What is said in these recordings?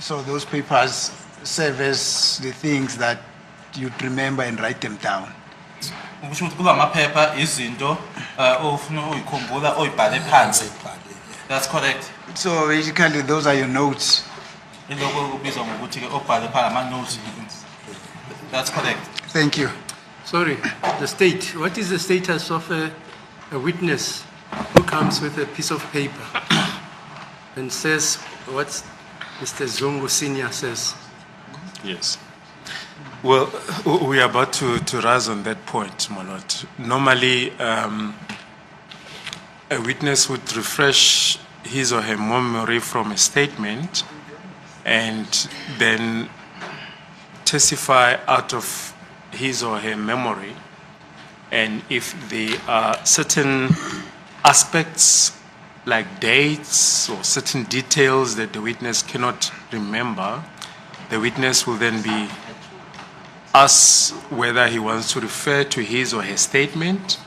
So those papers serve as the things that you'd remember and write them down. Ngisho ukuthi kula maphepha izinto ofuna uyikhumbula oyibhale phansi. That's correct. So basically those are your notes. Iloko kubizwa ngokuthi ke obhale phala ama notes. That's correct. Thank you. Sorry, the state. What is the status of a witness who comes with a piece of paper and says what Mr. Zungu Senior says? Yes. Well, we are about to rise on that point, my lord. Normally, a witness would refresh his or her memory from a statement and then testify out of his or her memory. And if there are certain aspects like dates or certain details that the witness cannot remember, the witness will then be asked whether he wants to refer to his or her statement,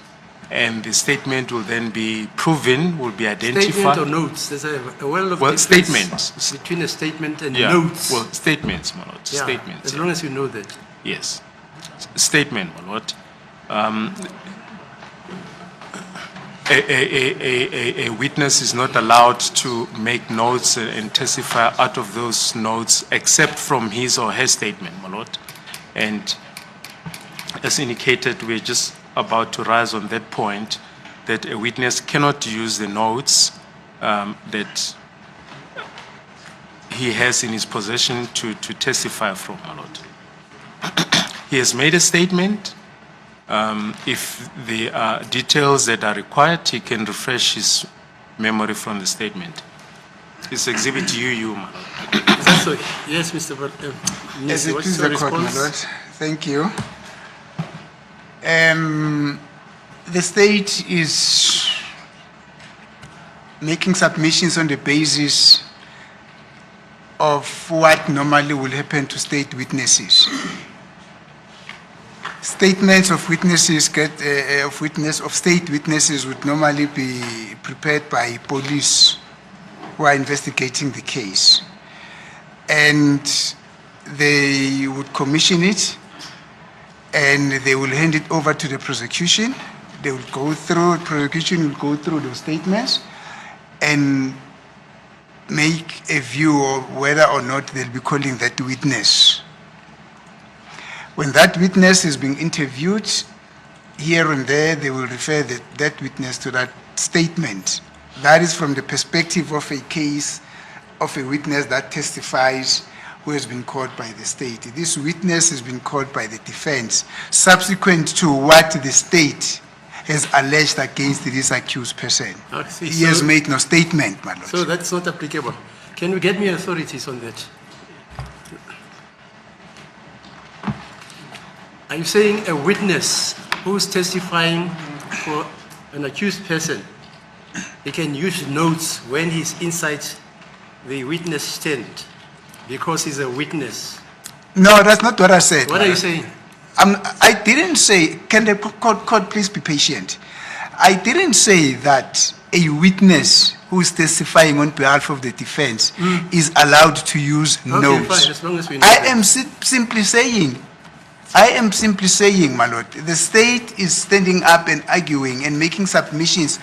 and the statement will then be proven, will be identified. Statement or notes? There's a world of difference statements. between a statement and notes. Well, statements, my lord. Yeah, Statements. as long as you know that. Yes. Statement, my lord. A witness is not allowed to make notes and testify out of those notes except from his or her statement, my lord. And as indicated, we're just about to rise on that point that a witness cannot use the notes that he has in his possession to testify from, my lord. He has made a statement. If there are details that are required, he can refresh his memory from the statement. It's Exhibit UU, my lord. Is that so? Yes, Mr. As it is the court, my lord. Thank you. The state is making submissions on the basis of what normally will happen to state witnesses. Statements of witnesses of state witnesses would normally be prepared by police who are investigating the case, and they would commission it, and they will hand it over to the prosecution. They will go through, prosecution will go through those statements and make a view of whether or not they'll be calling that witness. When that witness is being interviewed, here and there, they will refer that witness to that statement. That is from the perspective of a case of a witness that testifies who has been called by the state. This witness has been called by the defense, subsequent to what the state has alleged against this accused person. He has made no statement, my lord. So that's not applicable. Can you get me authorities on that? Are you saying a witness who's testifying for an accused person, he can use notes when he's inside the witness stand because he's a witness? No, that's not what I said. What are you saying? I didn't say, can the court please be patient? I didn't say that a witness who is testifying on behalf of the defense is allowed to use notes. Fine, as long as we know I am simply saying, my lord, the state is standing up and arguing and making submissions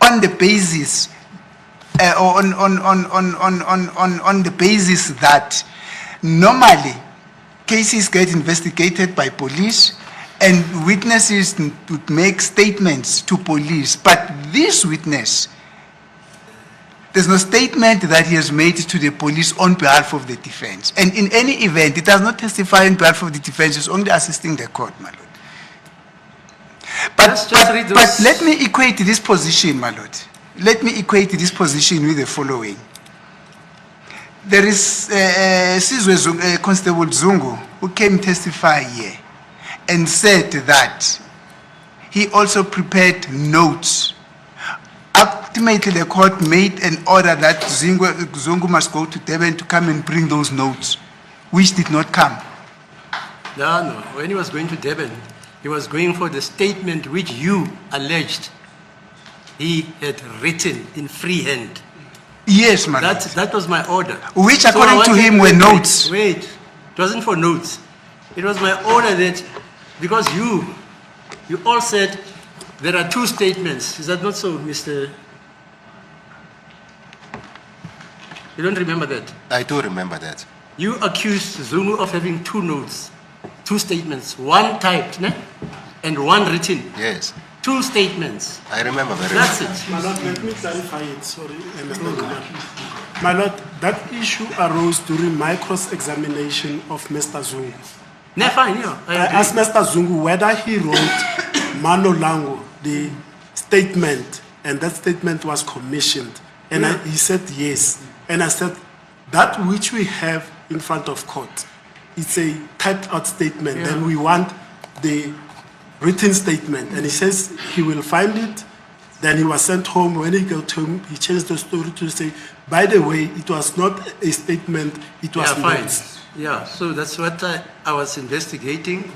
on the basis, on the basis that normally cases get investigated by police and witnesses would make statements to police. But this witness, there's no statement that he has made to the police on behalf of the defense. And in any event, it does not testify on behalf of the defense, it's only assisting the court, my lord. But let me equate this position, my lord. Let me equate this position with the following. There is Constable Zungu who came testify here and said that he also prepared notes. Ultimately, the court made an order that Zungu must go to Durban to come and bring those notes, which did not come. No. When he was going to Durban, he was going for the statement which you alleged he had written in freehand. Yes, my lord. That was my order. Which, So I according to wanted- him, were notes. Wait, it wasn't for notes. It was my order that, because you all said there are two statements. Is that not so, Mr.? You don't remember that? I do remember that. You accused Zungu of having two notes, two statements, one typed and one written. Yes, Two statements. I remember very well. That's it. My lord, let me clarify it. Sorry, Mr. Goodman. My lord, that issue arose during my cross-examination of Mr. Zungu. No, fine, yeah. I I agree. asked Mr. Zungu whether he wrote Mano Lango, the statement, and that statement was commissioned. And he said yes. And I said, that which we have in front of court, it's a typed out statement. Yeah. Then we want the written statement. And he says he will find it. Then he was sent home. When he got home, he changed the story to say, by the way, it was not a statement, it was Yeah, fine. notes. Yeah, so that's what I was investigating,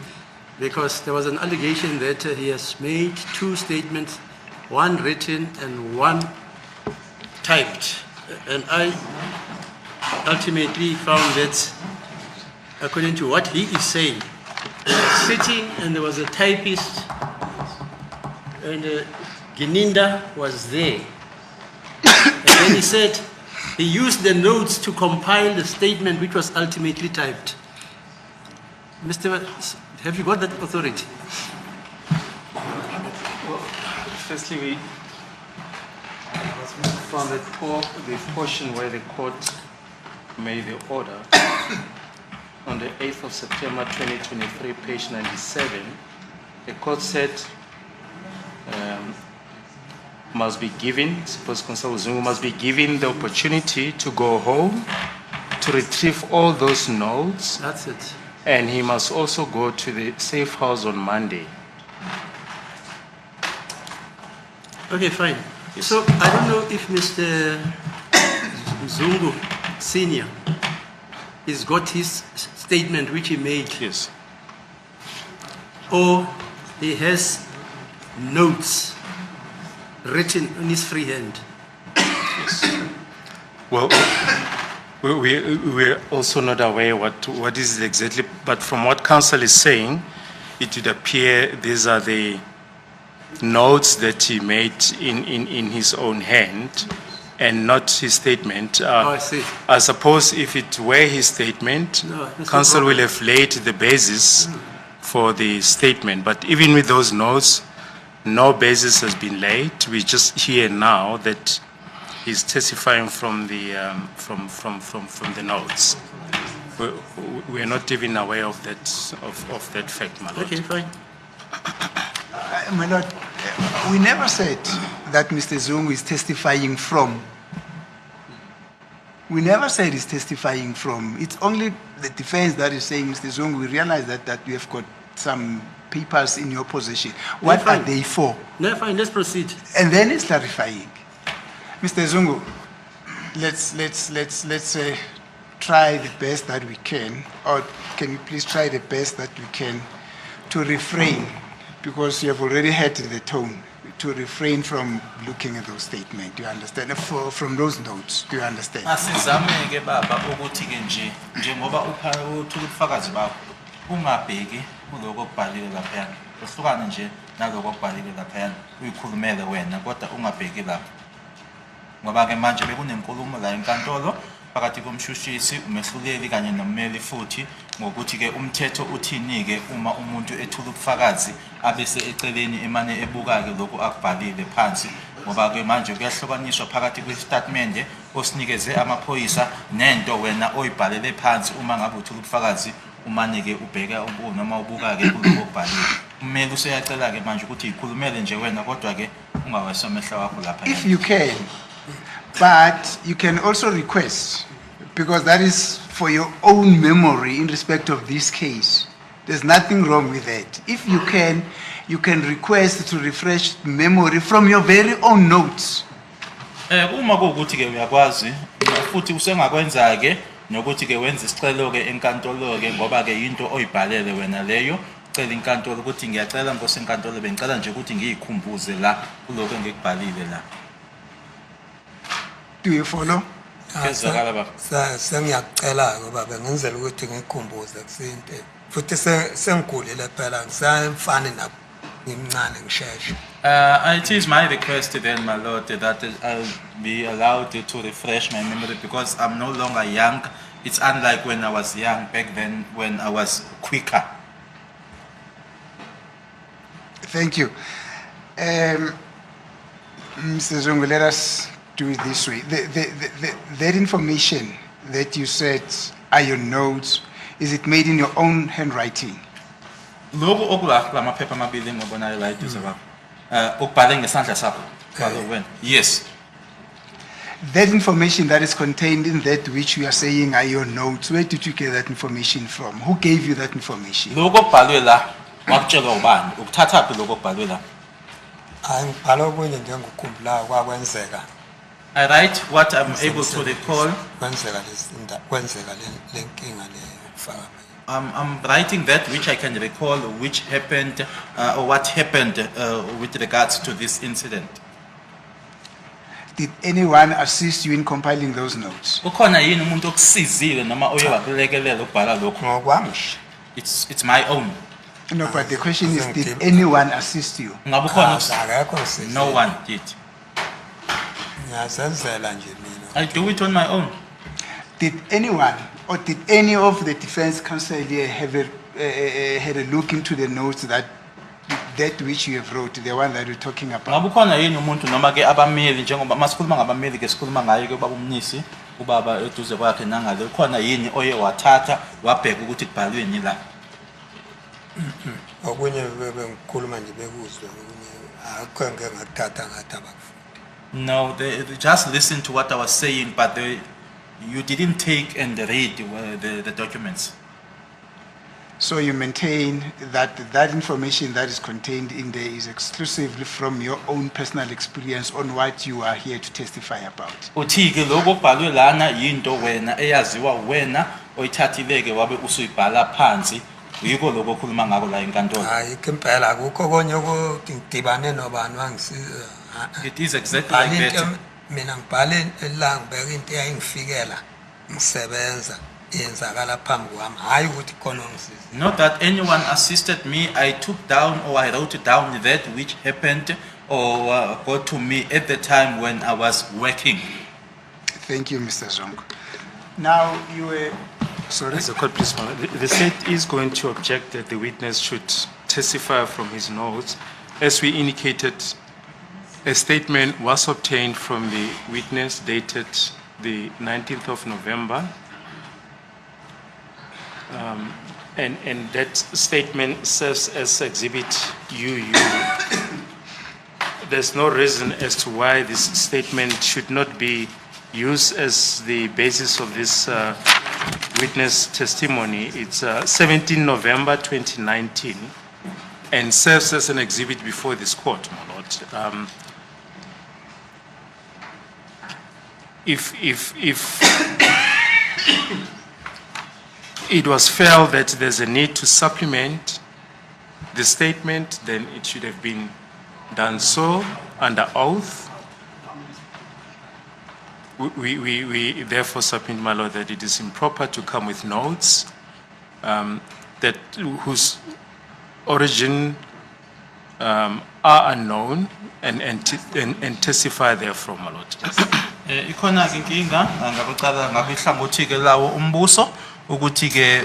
because there was an allegation that he has made two statements, one written and one typed. And I ultimately found that, according to what he is saying, he was sitting and there was a typist and Gininda was there. And then he said he used the notes to compile the statement which was ultimately typed. Mr. Have you got that authority? Firstly, from the portion where the court made the order, on the 8th of September 2023, page 97, the court said must be given, suppose Constable Zungu must be given the opportunity to go home, to retrieve all those notes, That's it. and he must also go to the safe house on Monday. Okay, fine. So I don't know if Mr. Zungu Senior has got his statement which he made, Yes. or he has notes written on his free hand. Well, we're also not aware what is exactly, but from what counsel is saying, it would appear these are the notes that he made in his own hand and not his statement. I see. I suppose if it were his statement, No, that's no counsel will problem. have laid the basis for the statement. But even with those notes, no basis has been laid. We just hear now that he's testifying from the from the notes. We're not even aware of that fact, my lord. Okay, fine. My lord, we never said that Mr. Zungu is testifying from. We never said he's testifying from. It's only the defense that is saying, Mr. Zungu, we realize that you have got some papers in your possession. What are fine. they for? No, fine, let's proceed. And then it's clarifying. Mr. Zungu, let's try the best that we can, or can you please try the best that we can to refrain, because you have already heard the tone, to refrain from looking at those statements. Do you understand? From those notes, do you understand? Asizame-ke baba ukuthi-ke nje njengoba uthola ubufakazi bakho ungabheki kuloko okubhalile laphayana, uhlukane nje naloko okubhalile laphayana, uyikhulumele wena kodwa ungabheki lapho. Ngoba-ke manje bekunenkulumo la enkantolo phakathi komshushisi, umehluleli kanye nommeli futhi ngokuthi-ke umthetho uthini-ke uma umuntu ethula ubufakazi abese eceleni emane ebuka-ke lokhu akubhalile phansi, ngoba-ke manje kuyahlukaniswa phakathi kwesitatimende osinikeze amaphoyisa nento wena oyibhalele phansi. Uma ngabe uthula ubufakazi umane-ke ubheka noma ubuka-ke kulokhu okubhalile, ummeli useyacela-ke manje ukuthi yikhulumele nje wena kodwa-ke ungawesa amehlo wakho lapha. If you can, but you can also request, because that is for your own memory in respect of this case. There's nothing wrong with that. If you can request to refresh memory from your very own notes. Uma kuwukuthi-ke uyakwazi futhi usengakwenza-ke nokuthi-ke wenza isicelo-ke enkantolo-ke ngoba-ke yinto oyibhalele wena leyo, cela inkantolo ukuthi ngiyacela nkosi enkantolo bengicela nje ukuthi ngiyikhumbuze la kuloko engikubhalile la. Do you follow? Kuyezwakala baba. Sengiyacela ngoba bengenzela ukuthi ngikhumbuze kusinte. Futhi sengigulile phela ngisafani nabo ngimncane ngisheshe. It is my request then, my lord, that I'll be allowed to refresh my memory because I'm no longer young. It's unlike when I was young back then when I was quicker. Thank you. Mr. Zungu, let us do it this way. That information that you said are your notes, is it made in your own handwriting? Logo okula maphepha amabili ngobonayo la eduze baba. Ukubhale ngesandla sakho. Balo wena. Yes. That information that is contained in that which you are saying are your notes, where did you get that information from? Who gave you that information? Logo okubhalwe la wakutshelwa ubani? Ukuthatha phi logo okubhalwe la? Hayi ngibhala okunye nje ngikukhumbulayo kwakwenzeka. I write what I'm able to recall. Kwenzeka lenkinga leyo kufaka. I'm writing that which I can recall, which happened, or what happened with regards to this incident. Did anyone assist you in compiling those notes? Ukhona yini umuntu okusizile noma oye wakulekelela ukubhala lokho? Ngokwami nje. It's my own. No, but the question is, did anyone assist you? Ngabe ukhona Akekho ngisiza. No one did. Ngiyazenzela nje mina. I do it on my own. Did anyone or did any of the defense counsel here have had a look into the notes that which you have wrote, the one that you're talking about? Ngabe ukhona yini umuntu noma ke abameli njengoba masikhuluma ngabameli ke sikhuluma ngayo ke ubaba umnisi ubaba eduze kwakhe nangale ukhona yini oye wathatha wabheka ukuthi kubhalweni la? Okunye bengikhuluma nje bekuzwe okunye akho ngeke ngathatha ngathi abakufundi. No, they just listen to what I was saying, but you didn't take and read the documents. So you maintain that that information that is contained in there is exclusively from your own personal experience on what you are here to testify about. Uthi ke lokho kubhalwe lana yinto wena eyaziwa wena oyithathileke wabe usuyibhala phansi yiko lokho okhuluma ngako la enkantolo. Hayi impela akukho konye ukuthi ngidibane nobani wangisiza. It is exactly like that. Mina ngibhale la ngibeka into eyayingifikela ngisebenza yenzakala phambi kwami hayi ukuthi khona ngisiza. Not that anyone assisted me, I took down or I wrote down that which happened or got to me at the time when I was working. Thank you, Mr. Zungu. Now you were, sorry? As a court, please, the state is going to object that the witness should testify from his notes. As we indicated, a statement was obtained from the witness dated the 19th of November. And that statement serves as exhibit UU. There's no reason as to why this statement should not be used as the basis of this witness testimony. It's 17 November 2019 and serves as an exhibit before this court, my lord. If it was felt that there's a need to supplement the statement, then it should have been done so under oath. We therefore submit, my lord, that it is improper to come with notes that whose origin are unknown and testify therefrom, my lord. Ikhona ke inkinga ngakuqala ngakihlangothi ke lawo umbuso ukuthi ke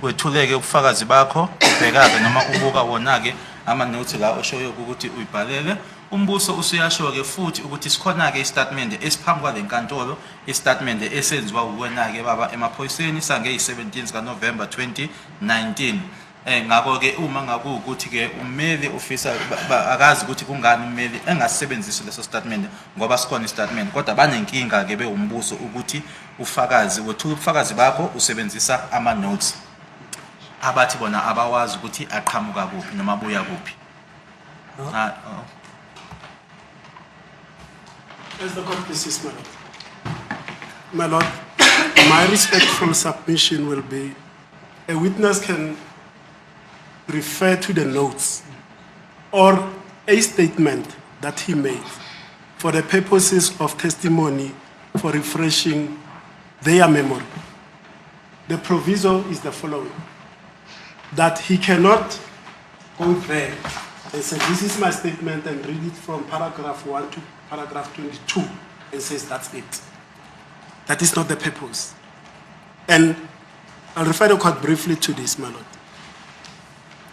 wethuleke ubufakazi bakho ubheka ke noma ubuka wona ke ama notes la oshoyo ukuthi uyibhalele umbuso usuyasho ke futhi ukuthi sikhona ke istatement esiphambi kwale nkantolo istatement esenziwa uwena ke baba emaphoyiseni sange yi17 ka November 2019 ngakho ke uma ngaku ukuthi ke umeli officer akazi ukuthi kungani umeli engasebenzisi leso statement ngoba sikhona istatement kodwa banenkinga ke beumbuso ukuthi ufakazi wethula ubufakazi bakho usebenzisa ama notes abathi bona abawazi ukuthi aqhamuka kuphi noma buya kuphi. As the court persists, my lord. My lord, my respect from submission will be a witness can refer to the notes or a statement that he made for the purposes of testimony for refreshing their memory. The proviso is the following, that he cannot go there and say, this is my statement, and read it from paragraph 1 to paragraph 22, and says that's it. That is not the purpose. And I'll refer the court briefly to this, my lord.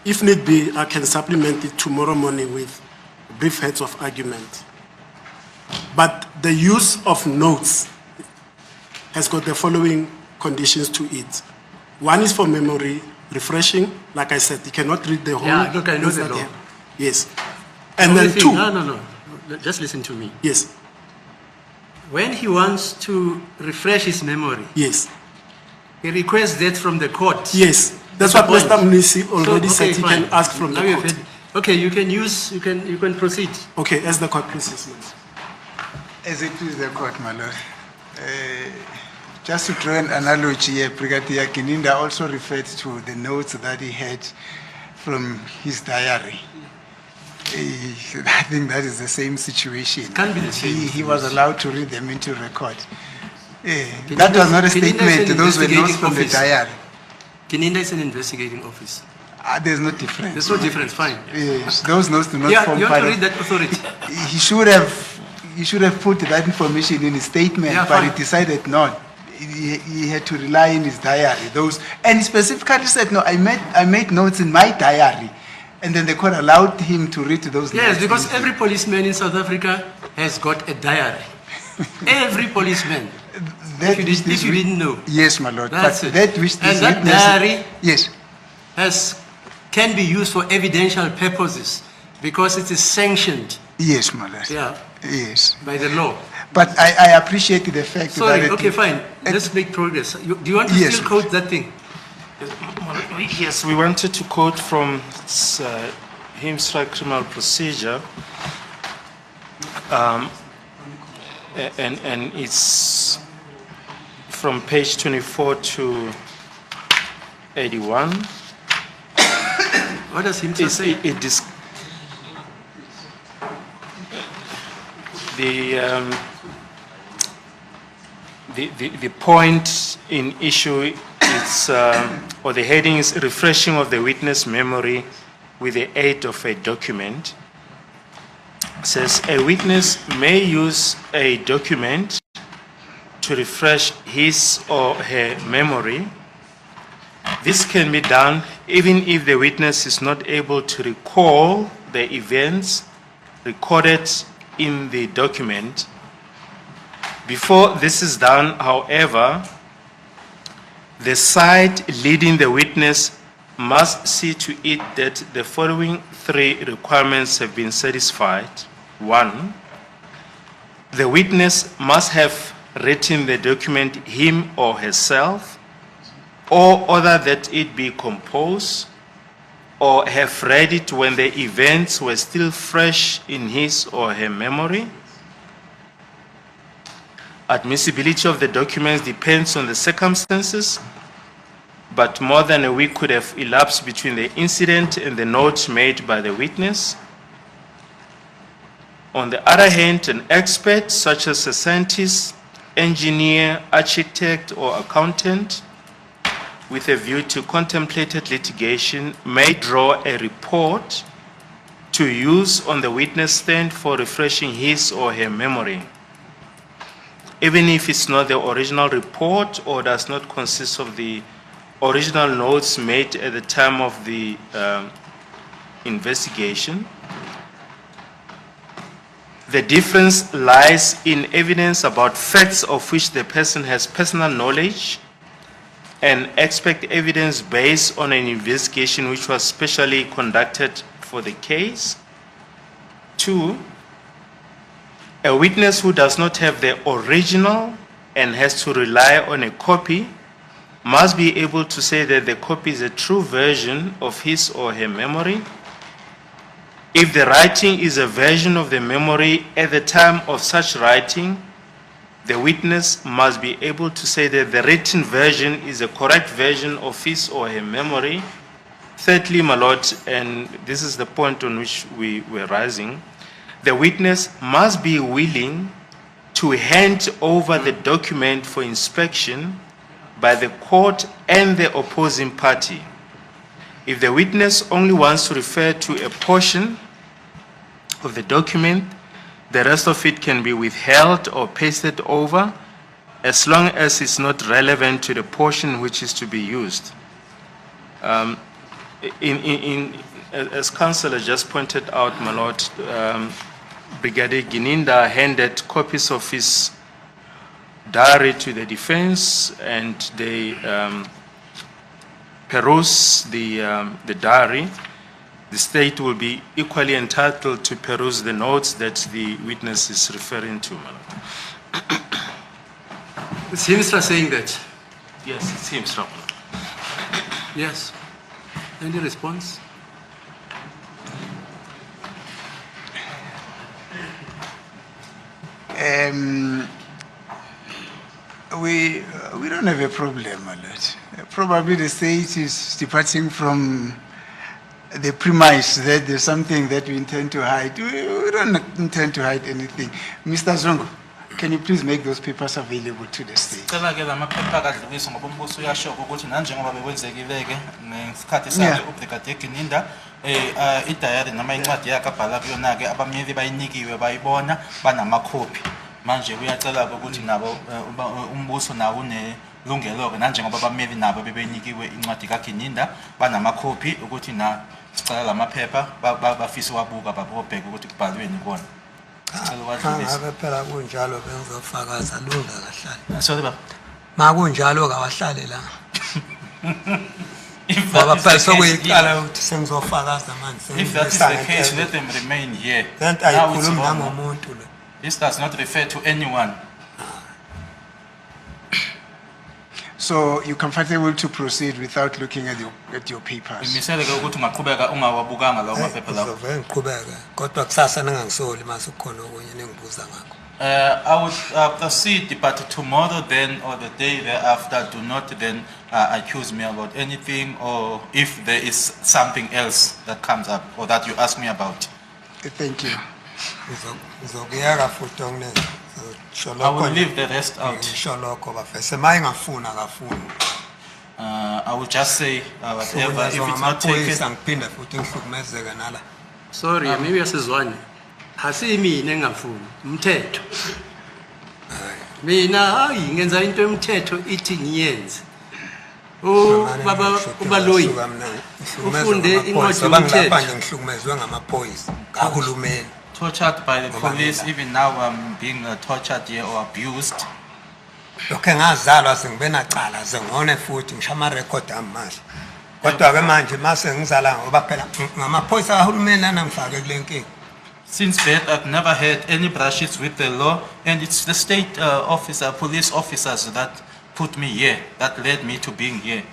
If need be, I can supplement it tomorrow morning with brief heads of argument. But the use of notes has got the following conditions to it. One is for memory refreshing. Like I said, you cannot read the whole. Yeah, look, I know notes the that law. you have. Yes. And then two. No. Just listen to me. Yes. When he wants to refresh his memory, Yes. he requests that from the court. Yes. That's The what point. Mr. Munisi already So, okay, said. He fine. can ask from the Now you've court. heard- Okay, you can proceed. Okay, as the court proceeds, ma'am. As it is the court, my lord. Just to draw an analogy here, Brigadier Kininda also referred to the notes that he had from his diary. I think that is the same situation. Can't be the same. He was allowed to read them into record. That was not a Kininda is statement, an those were notes investigating from the office. diary. Kininda is an investigating office. There's no difference. There's no difference, fine. Yes, those notes do not Yeah, form you part want to of... read that authority. He should have put that information in his statement, Yeah, but fine. he decided not. He had to rely on his diary. And he specifically said, no, I made notes in my diary. And then the court allowed him to read those notes. Yes, because every policeman in South Africa has got a diary. Every policeman. That if which you didn't know. Yes, my lord. That's But it. that which And this that witness- diary Yes, can be used for evidential purposes because it is sanctioned yes, my lord. Yeah. Yes. by the law. But I appreciate the fact Sorry, that... okay, fine. Let's make progress. Do you want to Yes, still quote that thing? Yes, we wanted to quote from Himstrike Criminal Procedure, and it's from page 24 to 81. What does him say? The point in issue is, or the heading is refreshing of the witness memory with the aid of a document. It says a witness may use a document to refresh his or her memory. This can be done even if the witness is not able to recall the events recorded in the document. Before this is done, however, the side leading the witness must see to it that the following three requirements have been satisfied. 1, the witness must have written the document him or herself, or order that it be composed, or have read it when the events were still fresh in his or her memory. Admissibility of the documents depends on the circumstances, but more than a week could have elapsed between the incident and the note made by the witness. On the other hand, an expert such as a scientist, engineer, architect, or accountant with a view to contemplated litigation may draw a report to use on the witness stand for refreshing his or her memory, even if it's not the original report or does not consist of the original notes made at the time of the investigation. The difference lies in evidence about facts of which the person has personal knowledge and expect evidence based on an investigation which was specially conducted for the case. 2, a witness who does not have the original and has to rely on a copy must be able to say that the copy is a true version of his or her memory. If the writing is a version of the memory at the time of such writing, the witness must be able to say that the written version is a correct version of his or her memory. Thirdly, my lord, and this is the point on which we were rising, the witness must be willing to hand over the document for inspection by the court and the opposing party. If the witness only wants to refer to a portion of the document, the rest of it can be withheld or pasted over as long as it's not relevant to the portion which is to be used. As Councillor just pointed out, my lord, Brigadier Gininda handed copies of his diary to the defense, and they peruse the diary. The state will be equally entitled to peruse the notes that the witness is referring to, my lord. It's Himstra saying that. Yes, it's him, sir. Yes. Any response? We don't have a problem, my lord. Probably the state is departing from the premise that there's something that we intend to hide. We don't intend to hide anything. Mr. Zungu, can you please make those papers available to the state? Cela ke lamaphepha akadluliswa ngoba umbuso uyashoka ukuthi nanjengoba bekwenzekile-ke ngesikhathi Yeah. sakhe uBrigadier Gininda idayari noma incwadi yakhe abhala kuyona-ke abamyeli bayinikiwe bayibona banamakhophi. Manje kuyacela-ke ukuthi nabo umbuso nawo unelungelo-ke nanjengoba abamyeli nabo bebenikiwe incwadi kaGininda banamakhophi ukuthi na sicela lamaphepha bafise wabuka babobheka ukuthi kubhalweni kona. Sicela uwadlulise. Ngabe phela kunjalo bengizofakaza lunga kahlali. Sorry baba. Makunjalo kawahlale la. If Ngoba that phela is the case, sokuyiqala ukuthi sengizofakaza manje. if that is the case, let them remain here. Lento Now it's ayikhulumi wrong. nangomuntu lo. This does not refer to anyone. So you're comfortable to proceed without looking at your papers? Imisele-ke ukuthi ungaqhubeka ungawabukanga lawo maphepha lawo. Ngizove ngiqhubeke kodwa kusasa ningangisoli mase kukhona okunye ningibuza ngakho. I would proceed, but tomorrow then or the day thereafter, do not then accuse me about anything, or if there is something else that comes up or that you ask me about. Thank you. Ngizokuyeka futhi okunengi. I will leave the rest out. Ngisho lokho bafese mayingafuna kafuni. I will just say whatever. If it's not Amaphoyisa taken, ngiphinde futhi ngihlukumezeke nala. Sorry, maybe asizwane. Asimina engafuni umthetho. Mina hayi ngenza into yomthetho ithi ngiyenze. Baba Baloyi. Ufunde incwadi yomthetho. Lapha nje ngihlukumezwe ngamaphoyisa kahulumeni. tortured by the police, even now I'm being tortured here or abused. Lokho ngazalwa sengibe nacala zengone futhi ngishama record amahle. Kodwa ke manje mase ngizala ngoba phela ngamaphoyisa kahulumeni nanangifake kule nkingi. Since birth, I've never had any brushes with the law, and it's the state police officers that put me here, that led me to being here.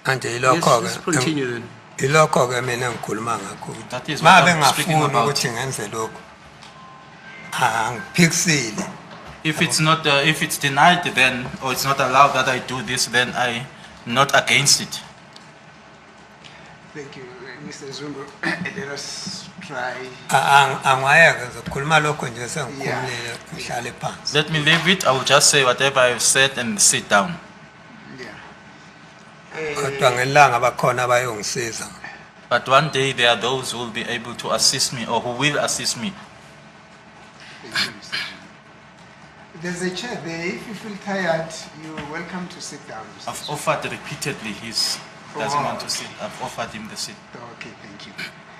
Anje Yes, ilokho let's ke. continue then. Ilokho ke mina ngikhuluma ngakho. That is what Mabe I'm speaking ngafuna about. ukuthi ngenze lokho. Angiphikisile. If it's not, if it's denied, then or it's not allowed that I do this, then I'm not against it. Thank you, Mr. Zungu. Let us try. Angayeke ngizokhuluma lokho nje sengikhulumile ngihlale phansi. Let me leave it. I will just say whatever I've said and sit down. Yeah. Kodwa ngelanga bakhona abayongisiza. But one day there are those who will be able to assist me or who will assist me. Thank you, Mr. Zungu. There's a chair there. If you feel tired, you're welcome to sit down. Mr. I've Zungu. offered repeatedly. He doesn't want to sit. I've offered him the seat. Okay, thank you.